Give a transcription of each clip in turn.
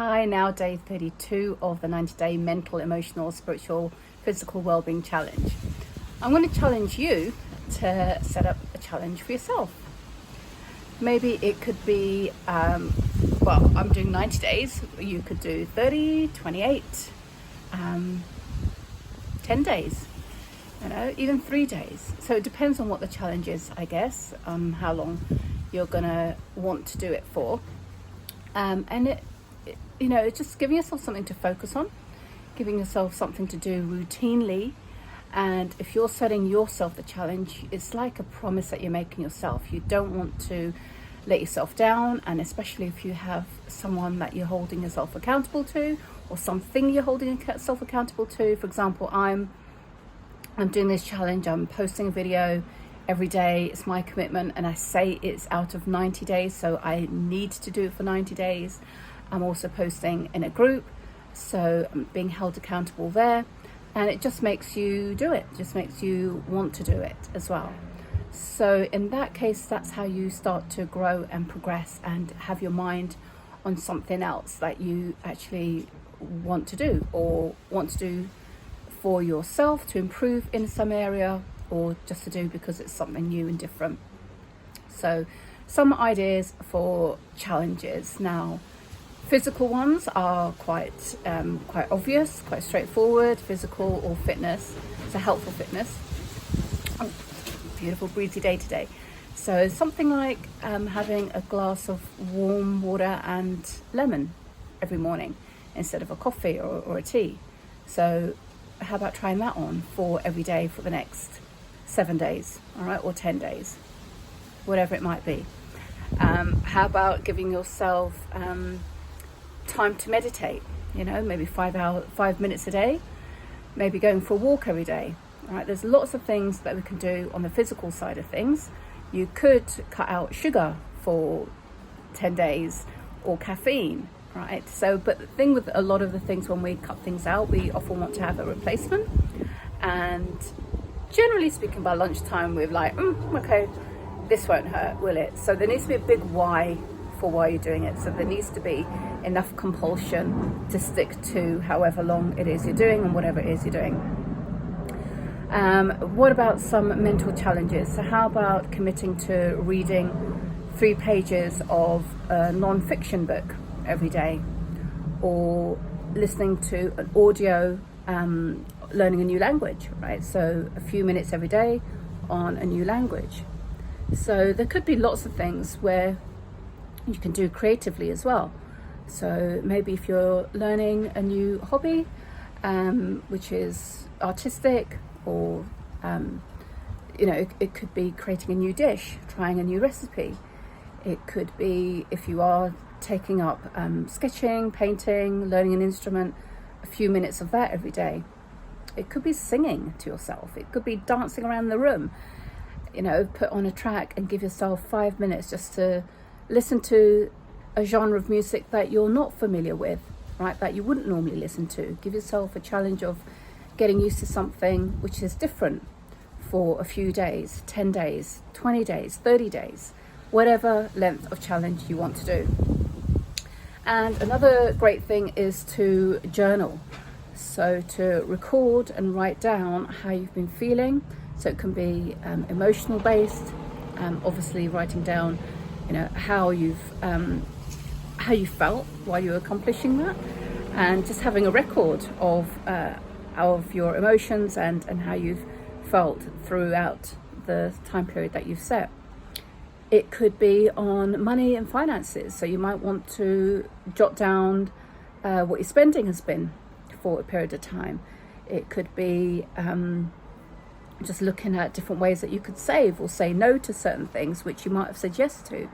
Hi, now day 32 of the 90-day mental, emotional, spiritual, physical well-being challenge. I'm going to challenge you to set up a challenge for yourself. Maybe it could be, I'm doing 90 days. You could do 30, 28, 10 days, even 3 days. So it depends on what the challenge is, I guess, how long you're going to want to do it for. It's just giving yourself something to focus on, giving yourself something to do routinely. And if you're setting yourself the challenge, it's like a promise that you're making yourself. You don't want to let yourself down, and especially if you have someone that you're holding yourself accountable to, or something you're holding yourself accountable to. For example, I'm doing this challenge. I'm posting a video every day. It's my commitment, and I say it's out of 90 days, so I need to do it for 90 days. I'm also posting in a group, so I'm being held accountable there, and it just makes you do it, just makes you want to do it as well. So in that case, that's how you start to grow and progress and have your mind on something else that you actually want to do, or want to do for yourself to improve in some area, or just to do because it's something new and different. So some ideas for challenges. Now, physical ones are quite obvious, quite straightforward. Physical or fitness, so helpful fitness. Oh, beautiful breezy day today. So something like having a glass of warm water and lemon every morning instead of a coffee or a tea. So how about trying that on for every day for the next 7 days, all right, or 10 days, whatever it might be. How about giving yourself time to meditate, maybe 5 minutes a day, maybe going for a walk every day. All right, there's lots of things that we can do on the physical side of things. You could cut out sugar for 10 days or caffeine, right? So, but the thing with a lot of the things, when we cut things out, we often want to have a replacement. And generally speaking, by lunchtime, we're like, okay, this won't hurt, will it? So there needs to be a big why for why you're doing it. So there needs to be enough compulsion to stick to however long it is you're doing and whatever it is you're doing. What about some mental challenges? So how about committing to reading 3 pages of a non-fiction book every day, or listening to an audio, learning a new language, right? So a few minutes every day on a new language. So there could be lots of things where you can do creatively as well. So maybe if you're learning a new hobby, which is artistic, or it could be creating a new dish, trying a new recipe. It could be, if you are taking up sketching, painting, learning an instrument, a few minutes of that every day. It could be singing to yourself. It could be dancing around the room. Put on a track and give yourself 5 minutes just to listen to a genre of music that you're not familiar with, right? That you wouldn't normally listen to. Give yourself a challenge of getting used to something which is different for a few days, 10 days, 20 days, 30 days, whatever length of challenge you want to do. And another great thing is to journal. So to record and write down how you've been feeling. So it can be emotional based, obviously writing down, how you felt while you were accomplishing that, and just having a record of your emotions and how you've felt throughout the time period that you've set. It could be on money and finances. So you might want to jot down what your spending has been for a period of time. It could be just looking at different ways that you could save or say no to certain things which you might have said yes to,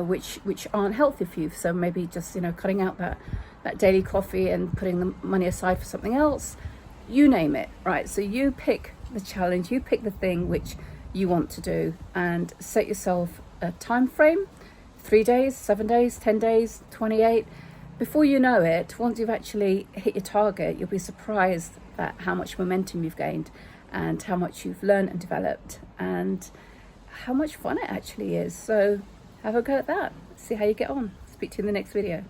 which aren't healthy for you. So maybe just cutting out that daily coffee and putting the money aside for something else. You name it, right? So you pick the challenge, you pick the thing which you want to do, and set yourself a time frame: 3 days, 7 days, 10 days, 28. Before you know it, once you've actually hit your target, you'll be surprised at how much momentum you've gained, and how much you've learned and developed, and how much fun it actually is. So have a go at that. See how you get on. Speak to you in the next video.